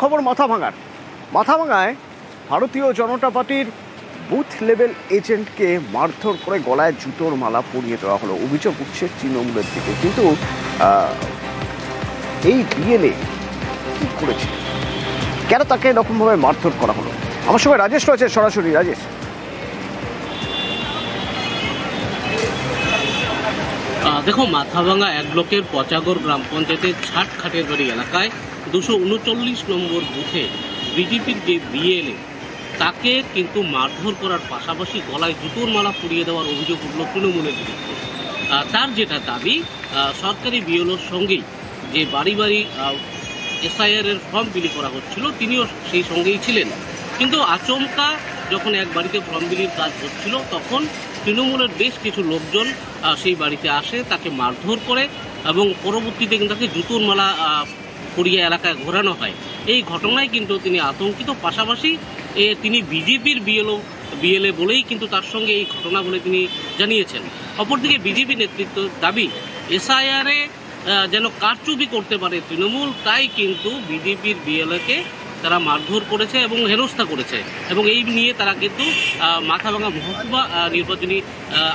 খবর মাথাভাঙায় ভারতীয় জনতা পার্টির বুথ লেভেল এজেন্টকে মারধর করে গলায় জুতোর মালা পরিয়ে দেওয়া হলো। অভিযোগ উঠছে তৃণমূলের দিকে। কিন্তু এই বিএলএ কি করেছে, কেন তাকে এরকমভাবে মারধর করা হলো? আমার সঙ্গে রাজেশ রয়েছে সরাসরি। রাজেশ, দেখো, মাথাভাঙা 1 ব্লকের পচাগড় গ্রাম পঞ্চায়েতের ছাটখাটের বাড়ি এলাকায় 239 নম্বর বুথে বিজেপির যে বিএলএ তাকে কিন্তু মারধর করার পাশাপাশি গলায় জুতোর মালা পরিয়ে দেওয়ার অভিযোগ উঠল তৃণমূলের বিরুদ্ধে। তার যেটা দাবি, সরকারি বিএলওর সঙ্গেই যে বাড়ি বাড়ি এসআইআর এর ফর্ম বিলি করা হচ্ছিল তিনিও সেই সঙ্গেই ছিলেন। কিন্তু আচমকা যখন এক বাড়িতে ফর্ম বিলির কাজ হচ্ছিল তখন তৃণমূলের বেশ কিছু লোকজন সেই বাড়িতে আসে, তাকে মারধর করে এবং পরবর্তীতে কিন্তু তাকে জুতোর মালা পরিয়ে এলাকায় ঘোরানো হয়। এই ঘটনায় কিন্তু তিনি আতঙ্কিত, পাশাপাশি তিনি বিজেপির বিএলএ বলেই কিন্তু তার সঙ্গে এই ঘটনা বলে তিনি জানিয়েছেন। অপরদিকে বিজেপি নেতৃত্বের দাবি, এসআইআরে যেন কারচুপি করতে পারে তৃণমূল, তাই কিন্তু বিজেপির বিএলএকে তারা মারধর করেছে এবং হেনস্থা করেছে, এবং এই নিয়ে তারা কিন্তু মাথাভাঙা মহকুমা নির্বাচনী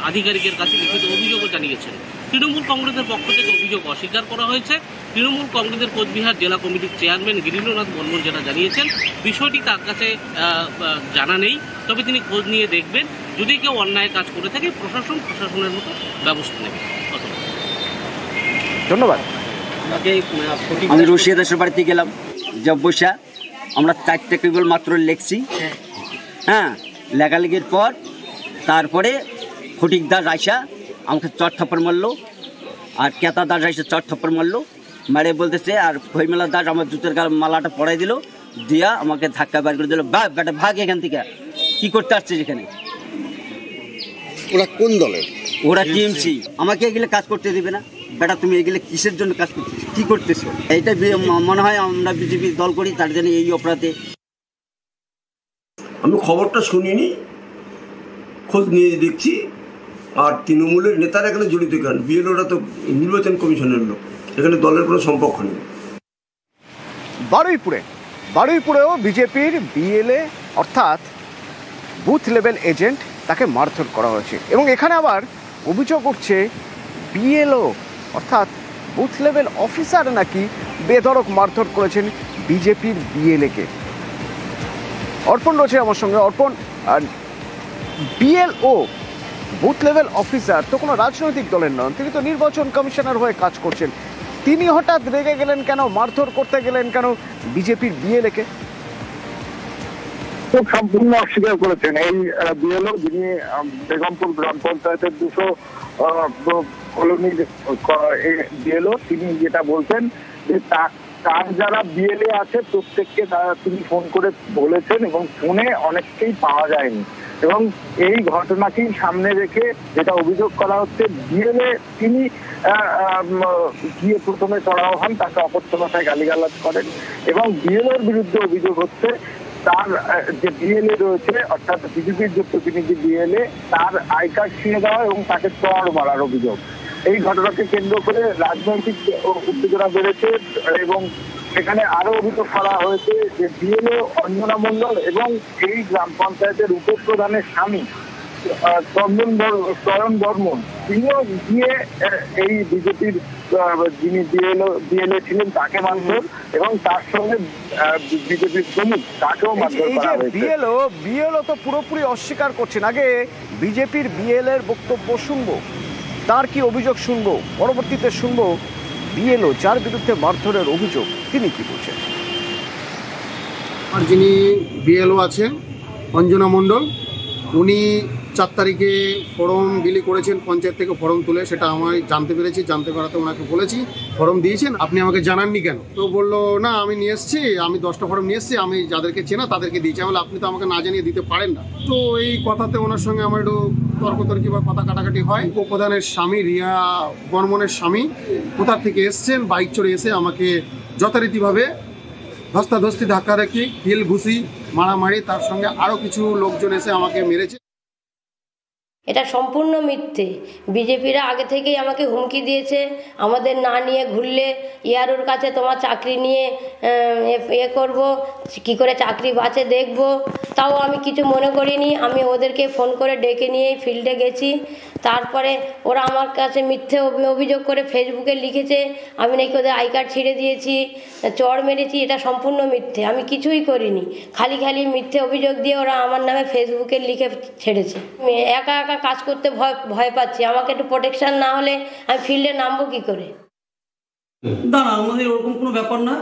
আধিকারিকের কাছে লিখিত অভিযোগও জানিয়েছেন। তৃণমূল কংগ্রেসের পক্ষ থেকে অভিযোগ অস্বীকার করা হয়েছে। তৃণমূল কংগ্রেসের কোচবিহার জেলা কমিটির চেয়ারম্যান গিরীন্দ্রনাথ বর্মন যেটা জানিয়েছেন, বিষয়টি তার কাছে জানা নেই, তবে তিনি খোঁজ নিয়ে দেখবেন, যদি কেউ অন্যায় কাজ করে থাকে প্রশাসনের মতো ব্যবস্থা নেবে। ধন্যবাদ। আমি রশিয়া দাসের বাড়িতে গেলাম, জব বসা আমরা 4টে কেবল মাত্র লেখছি। হ্যাঁ, লেখালেখির পর তারপরে ফটিক দাস আইসা আমাকে চট থাপ্পড় মারলো, আর কেতা দাস আইসা চট থাপ্পড় মারলো, মারে বলতেছে, আর খইমেলা দাস আমার জুতোর মালাটা পরাই দিল, দিয়া আমাকে ধাক্কা বার করে দিল, বেটা ভাগ এখান থেকে, কি করতে আসছিস এখানে? ওরা কোন দলের? ওরা টিএমসি। আমাকে এগুলো কাজ করতে দিবে না। বেটা তুমি এগুলো কিসের জন্য কাজ করছিস, কি করতেছো? এইটা মনে হয় আমরা বিজেপি দল করি, তার জন্য এই অপরাধে। আমি খবরটা শুনিনি, খোঁজ নিয়ে দেখছি, আর তৃণমূলের নেতারা এখানে জড়িত কেন? বিএলওরা তো নির্বাচন কমিশনের লোক, এখানে দলের কোনো সম্পর্ক নেই। বারুইপুরেও বিজেপির বিএলএ অর্থাৎ বুথ লেভেল এজেন্ট তাকে মারধর করা হয়েছে, এবং এখানে আবার অভিযোগ উঠছে বিএলও অর্থাৎ বুথ লেভেল অফিসার নাকি বেধড়ক মারধর করেছেন বিজেপির বিএলএকে। অর্পণ রয়েছে আমার সঙ্গে। অর্পণ, বিএলও বুথ লেভেল অফিসার তো কোনো রাজনৈতিক দলের নন, তিনি তো নির্বাচন কমিশনার হয়ে কাজ করছেন। তিনি হঠাৎ রেগে গেলেন কেন, মারধর করতে গেলেন কেন বিজেপির বিএলএকে? খুব সম্পূর্ণ অস্বীকার করেছেন এই বিএলও, যিনি বেগমপুর গ্রাম পঞ্চায়েতের 200 কলোনির বিএলও। তিনি যেটা বলছেন যে তার যারা বিএলএ আছে প্রত্যেককে তিনি ফোন করে বলেছেন, এবং ফোনে অনেককেই পাওয়া যায়নি, এবং এই ঘটনাকেই সামনে রেখে যেটা অভিযোগ করা হচ্ছে, বিএলএ তিনি গিয়ে প্রথমে চড়াও হন, তাকে অকথ্য ভাষায় গালিগালাজ করেন, এবং বিএলএর বিরুদ্ধে অভিযোগ হচ্ছে তার যে বিএলএ রয়েছে অর্থাৎ বিজেপির যে প্রতিনিধি বিএলএ, তার আই কার্ড ছিঁড়ে দেওয়া এবং তাকে চড় মারার অভিযোগ। এই ঘটনাকে কেন্দ্র করে রাজনৈতিক উত্তেজনা বেড়েছে, এবং সেখানে আরো অভিযোগ করা হয়েছে যে বিএলএ অঞ্জনা মণ্ডল এবং এই গ্রাম পঞ্চায়েতের উপপ্রধানের স্বামী চয়ন বর্মন, তিনিও গিয়ে এই বিজেপির যিনি বিএলএ ছিলেন তাকে মারধর, এবং তার সঙ্গে বিজেপির প্রমুখ তাকেও মারধর করা হয়েছে। বিএলও তো পুরোপুরি অস্বীকার করছেন। আগে বিজেপির বিএলএর বক্তব্য শুনবো, তার কি অভিযোগ শুনবো, পরবর্তীতে শুনবো বিএলও যার বিরুদ্ধে মারধরের অভিযোগ তিনি কি বলছেন। আর যিনি বিএলও আছেন অঞ্জনা মণ্ডল, উনি 4 তারিখে ফর্ম বিলি করেছেন, পঞ্চায়েত থেকে ফর্ম তুলে, সেটা আমি জানতে পেরেছি। জানতে পারাতে ওনাকে বলেছি ফর্ম দিয়েছেন, আপনি আমাকে জানাননি কেন? তো বললো, না আমি নিয়ে এসেছি, আমি 10টা ফর্ম নিয়ে এসেছি, আমি যাদেরকে চেনা তাদেরকে দিয়েছি। আমি বলে, আপনি তো আমাকে না জানিয়ে দিতে পারেন না। তো এই কথাতে ওনার সঙ্গে আমার একটু তর্কতর্কি বা কথা কাটাকাটি হয়। উপপ্রধানের স্বামী রিয়া বর্মনের স্বামী কোথা থেকে এসছেন, বাইক চড়ে এসে আমাকে যথারীতিভাবে ধস্তাধস্তি, ধাক্কাধাক্কি, কিল ঘুষি, মারামারি, তার সঙ্গে আরও কিছু লোকজন এসে আমাকে মেরেছে। এটা সম্পূর্ণ মিথ্যে। বিজেপিরা আগে থেকেই আমাকে হুমকি দিয়েছে, আমাদের না নিয়ে ঘুরলে ইয়ারোর কাছে তোমার চাকরি নিয়ে করব, কি করে চাকরি বাঁচে দেখব। তাও আমি কিছু মনে করিনি, আমি ওদেরকে ফোন করে ডেকে নিয়ে ফিল্ডে গেছি। তারপরে ওরা আমার কাছে মিথ্যে অভিযোগ করে ফেসবুকে লিখেছে আমি নাকি ওদের আই কার্ড ছিঁড়ে দিয়েছি, চড় মেরেছি। এটা সম্পূর্ণ মিথ্যে, আমি কিছুই করিনি। খালি খালি মিথ্যে অভিযোগ দিয়ে ওরা আমার নামে ফেসবুকে লিখে ছেড়েছে। একা একা কাজ করতে ভয় পাচ্ছি, আমাকে একটু প্রোটেকশন না হলে আমি ফিল্ডে নামবো কি করে? না, আমাদের ওরকম কোনো ব্যাপার না।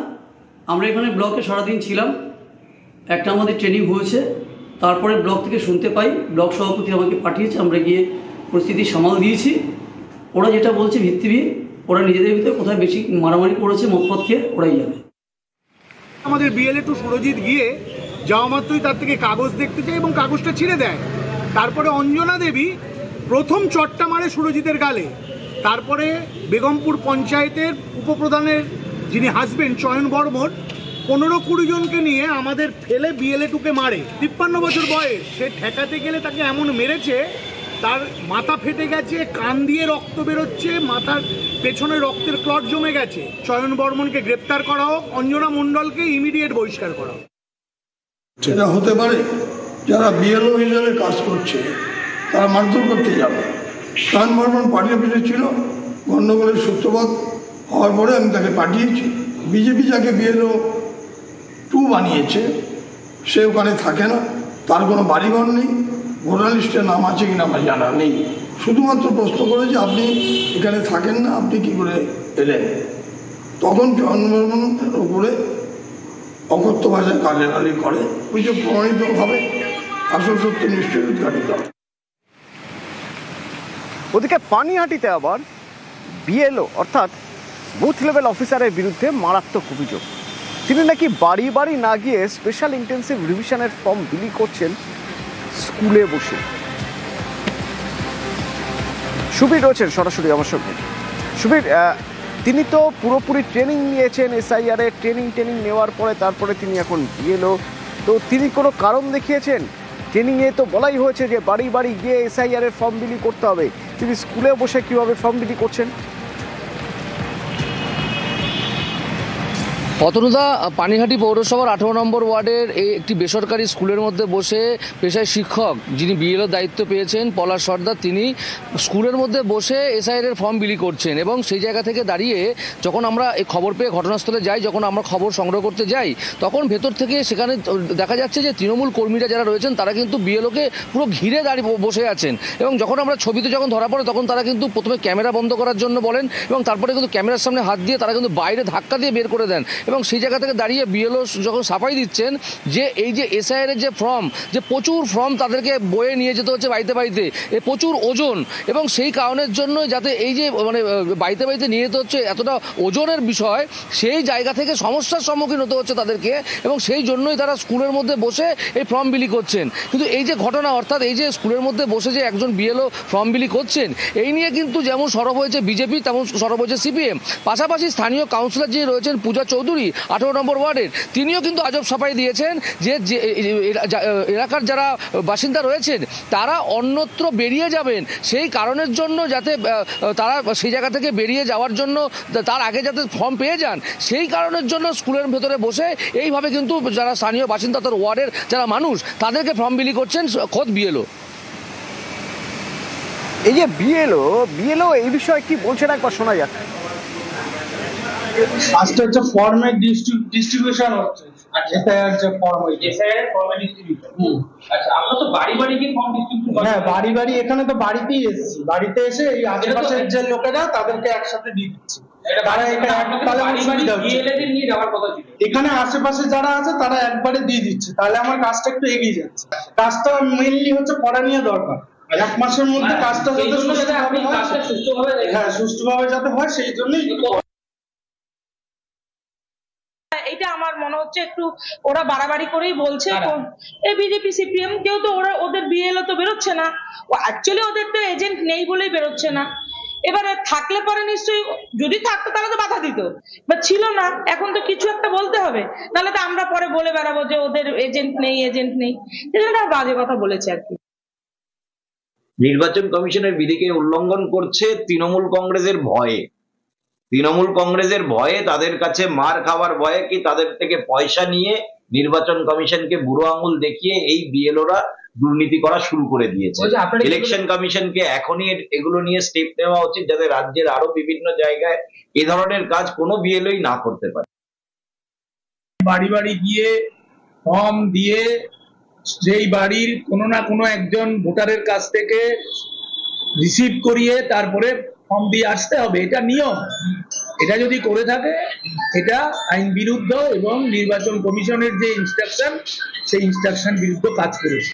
আমরা এখানে ব্লকে সারাদিন ছিলাম, একটা আমাদের ট্রেনিং হয়েছে, তারপরে ব্লক থেকে শুনতে পাই ব্লক সভাপতি আমাকে পাঠিয়েছে, আমরা গিয়ে পরিস্থিতি সামাল দিয়েছি। ওরা যেটা বলছে ভিত্তিহীন, ওরা নিজেদের ভিতরে কোথায় বেশি মারামারি করেছে মদপথ খেয়ে ওরাই জানে। আমাদের বিএলএ টু সুরজিৎ গিয়ে যাওয়া মাত্রই তার থেকে কাগজ দেখতে চায় এবং কাগজটা ছিঁড়ে দেয়। তারপরে অঞ্জনা দেবী প্রথম চটটা মারে সুরজিতের গালে। তারপরে বেগমপুর পঞ্চায়েতের উপপ্রধানের যিনি হাজবেন্ড চয়ন বর্মন 15-20 জনকে নিয়ে আমাদের ফেলে বিএলএ টুকে মারে। 53 বছর বয়স, সে ঠেকাতে গেলে তাকে এমন মেরেছে তার মাথা ফেটে গেছে, কান দিয়ে রক্ত বেরোচ্ছে, মাথার পেছনে রক্তের ক্লট জমে গেছে। চয়ন বর্মনকে গ্রেপ্তার করা হোক, অঞ্জনা মণ্ডলকে ইমিডিয়েট বহিষ্কার করা হোক। সেটা হতে পারে যারা বিএলও হিসেবে কাজ করছে তারা মারধর করতে যাবে। চয়ন বর্মন পার্টি অফিসে ছিল, গণ্ডগোলের সূত্রপাত হওয়ার পরে আমি তাকে পাঠিয়েছি। বিজেপি যাকে বিএলও 2 বানিয়েছে সে ওখানে থাকে না, তার কোনো বাড়িঘর নেই, ভোটার লিস্টে নাম আছে কিনা আমার জানা নেই। শুধুমাত্র প্রশ্ন করেছে আপনি এখানে থাকেন না, আপনি কি করে এলেন? তখন চয়ন বর্মনের উপরে অকথ্য ভাষায় গালাগালি করে, অভিযোগ প্রমাণিত হবে, আসল সত্য নিশ্চয়ই উদ্ঘাটিত হবে। ওদিকে পানিহাটিতে আবার বিএলও অর্থাৎ বুথ লেভেল অফিসারের বিরুদ্ধে মারাত্মক অভিযোগ। তিনি নাকি বাড়ি বাড়ি না গিয়ে স্পেশাল ইন্টেন্সিভ রিভিশনের ফর্ম বিলি করছেন স্কুলে বসে। সুবীর রয়েছেন সরাসরি আমার সঙ্গে। সুবীর, তিনি তো পুরোপুরি ট্রেনিং নিয়েছেন এসআইআর এর, ট্রেনিং নেওয়ার পরে তারপরে তিনি এখন বিএলও, তো তিনি কোনো কারণ দেখিয়েছেন? ট্রেনিংয়ে তো বলাই হয়েছে যে বাড়ি বাড়ি গিয়ে এসআইআর এর ফর্ম বিলি করতে হবে, তিনি স্কুলে বসে কিভাবে ফর্ম বিলি করছেন? অতনুদা, পানিহাটি পৌরসভার 18 নম্বর ওয়ার্ডের এই একটি বেসরকারি স্কুলের মধ্যে বসে পেশায় শিক্ষক যিনি বিএলও দায়িত্ব পেয়েছেন পলাশ সর্দার, তিনি স্কুলের মধ্যে বসে এসআইআর এর ফর্ম বিলি করছেন। এবং সেই জায়গা থেকে দাঁড়িয়ে যখন আমরা এই খবর পেয়ে ঘটনাস্থলে যাই, যখন আমরা খবর সংগ্রহ করতে যাই, তখন ভেতর থেকে সেখানে দেখা যাচ্ছে যে তৃণমূল কর্মীরা যারা রয়েছেন তারা কিন্তু বিএলওকে পুরো ঘিরে দাঁড়িয়ে বসে আছেন। এবং যখন আমরা ছবিতে যখন ধরা পড়ে তখন তারা কিন্তু প্রথমে ক্যামেরা বন্ধ করার জন্য বলেন এবং তারপরে কিন্তু ক্যামেরার সামনে হাত দিয়ে তারা কিন্তু বাইরে ধাক্কা দিয়ে বের করে দেন। এবং সেই জায়গা থেকে দাঁড়িয়ে বিএলও যখন সাফাই দিচ্ছেন যে এই যে এসআইআর এর যে ফর্ম, যে প্রচুর ফর্ম তাদেরকে বয়ে নিয়ে যেতে হচ্ছে বাড়িতে বাড়িতে, এ প্রচুর ওজন, এবং সেই কারণের জন্য যাতে এই যে মানে বাড়িতে বাড়িতে নিয়ে যেতে হচ্ছে এতটা ওজনের বিষয়, সেই জায়গা থেকে সমস্যার সম্মুখীন হতে হচ্ছে তাদেরকে, এবং সেই জন্যই তারা স্কুলের মধ্যে বসে এই ফর্ম বিলি করছেন। কিন্তু এই যে ঘটনা, অর্থাৎ এই যে স্কুলের মধ্যে বসে যে একজন বিএলও ফর্ম বিলি করছেন, এই নিয়ে কিন্তু যেমন সরব হয়েছে বিজেপি তেমন সরব হয়েছে সিপিএম। পাশাপাশি স্থানীয় কাউন্সিলর যিনি রয়েছেন পূজা চৌধুরী 18 নম্বর ওয়ার্ডের, তিনিও কিন্তু আজব সাফাই দিয়েছেন যে এলাকার যারা বাসিন্দা রয়েছেন তারা অন্যত্র বেরিয়ে যাবেন, সেই কারণের জন্য যাতে তারা সেই জায়গা থেকে বেরিয়ে যাওয়ার জন্য তার আগে যাতে ফর্ম পেয়ে যান, সেই কারণের জন্য স্কুলের ভেতরে বসে এইভাবে কিন্তু যারা স্থানীয় বাসিন্দা তার ওয়ার্ডের যারা মানুষ তাদেরকে ফর্ম বিলি করছেন খোদ বিএলও। এই যে বিএলও এই বিষয়ে কি বলছেন একবার শোনা যাক। ফার্স্ট হচ্ছে ফর্মের ডিস্ট্রিবিউশন হচ্ছে, এসআইআর যে ফর্ম হয়েছে এসআইআর ফর্মের ডিস্ট্রিবিউশন। আচ্ছা, আমরা তো বাড়ি বাড়ি কি ফর্ম ডিস্ট্রিবিউট করি? হ্যাঁ, বাড়ি বাড়ি, এখানে তো বাড়িতেই এসেছি, বাড়িতে এসে এই আশেপাশের যে লোকেরা তাদেরকে একসাথে দিয়ে দিচ্ছি। এখানে আশেপাশে যারা আছে তারা একবারে দিয়ে দিচ্ছে, তাহলে আমার কাজটা একটু এগিয়ে যাচ্ছে। কাজটা মেইনলি হচ্ছে পড়া নিয়ে দরকার, 1 মাসের মধ্যে কাজটা যাতে সুষ্ঠুভাবে যাতে হয় সেই জন্যই। এটা আমার মনে হচ্ছে একটু ওরা বাড়াবাড়ি করেই বলছে। এই বিজেপি সিপিএম কেউ তো ওদের বিএলও তো বেরোচ্ছে না, অ্যাকচুয়ালি ওদের তো এজেন্ট নেই বলেই বেরোচ্ছে না। এবারে থাকলে পরে নিশ্চয়ই, যদি থাকতো তাহলে তো বাধা দিত, বা ছিল না, এখন তো কিছু একটা বলতে হবে, নাহলে তো আমরা পরে বলে বেড়াবো যে ওদের এজেন্ট নেই। সেজন্য বাজে কথা বলেছে আর কি। নির্বাচন কমিশনের বিধিকে উল্লঙ্ঘন করছে তৃণমূল কংগ্রেসের ভয়ে। তৃণমূল কংগ্রেসের ভয়ে, তাদের কাছে মার খাওয়ার ভয়ে, কি তাদের থেকে পয়সা নিয়ে নির্বাচন কমিশনকে বুড়ো আঙুল দেখিয়ে এই বিএলওরা দুর্নীতি করা শুরু করে দিয়েছে। ইলেকশন কমিশনকে এখনই এগুলো নিয়ে স্টেপ নেওয়া উচিত, যাতে রাজ্যের আরো বিভিন্ন জায়গায় এ ধরনের কাজ কোনো বিএলওই না করতে পারে। বাড়ি বাড়ি গিয়ে ফর্ম দিয়ে সেই বাড়ির কোনো না কোনো একজন ভোটারের কাছ থেকে রিসিভ করিয়ে তারপরে ফর্ম দিয়ে আসতে হবে, এটা নিয়ম। এটা যদি করে থাকে এটা আইন বিরুদ্ধ এবং নির্বাচন কমিশনের যে ইনস্ট্রাকশন সেই ইনস্ট্রাকশন বিরুদ্ধ কাজ করেছে।